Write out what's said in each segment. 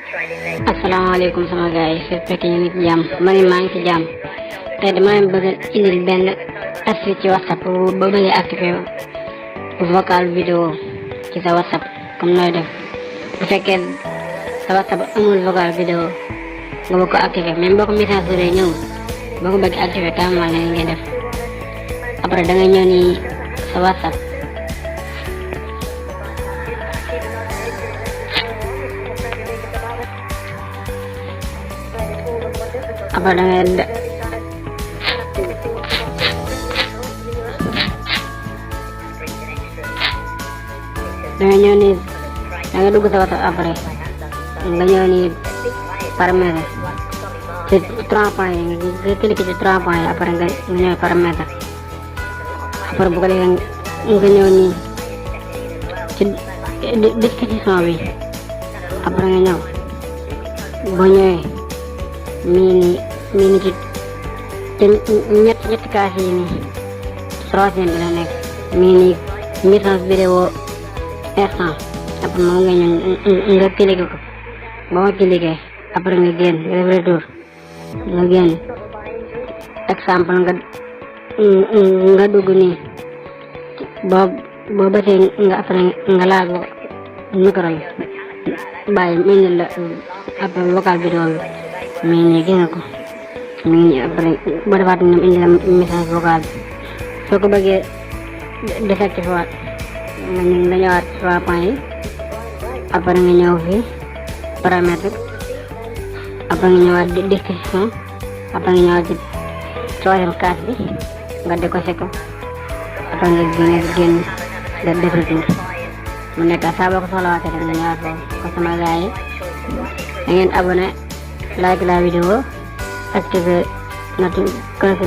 Assalamualaikum sama guys, fekk ñu ngi ci jàmm ma ne maa ngi ci jàmm tey dama leen bëgg indil benn astuce ci WhatsApp ba bëgg activer vocal vidéo ci sa WhatsApp comme nooy def bu fekkee sa WhatsApp amul vocal vidéo nga bëgg ko activer même boo ko message ñëw boo ko bëgg activer carrément la ngay def après da nga ñëw ni sa WhatsApp apa dengan ni dengan dulu kita apa deh dengan ni parameter apa yang kita apa ya apa dengan parameter apa bukan yang ni description apa dengan banyak mini ñett kaas yi ni troisième bi la nekk mini message vidéo instant après moom nga ñëw nga cliquer ko ba ma cliquer après nga génn def retour nga génn exemple nga dugg nii boo basee nga après nga laal ko micro yi bàyyi mu indil la après vocal vidéo bi mais nii gis nga ko mais après boo defaat ñoom indi la message vocal bi soo ko bëggee désactiver waat nga ñëwaat 3 points yi après nga ñëw fii paramètre après nga ñëwaat description après nga ñëwaat ci troisième case bi nga décoché ko après nga génn def retour mu nekk saa boo ko soxlawaatee rek nga ñëwaat foofu ko sama gars yi da ngeen abonné like la vidéo activer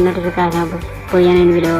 notification pour yeneen vidéo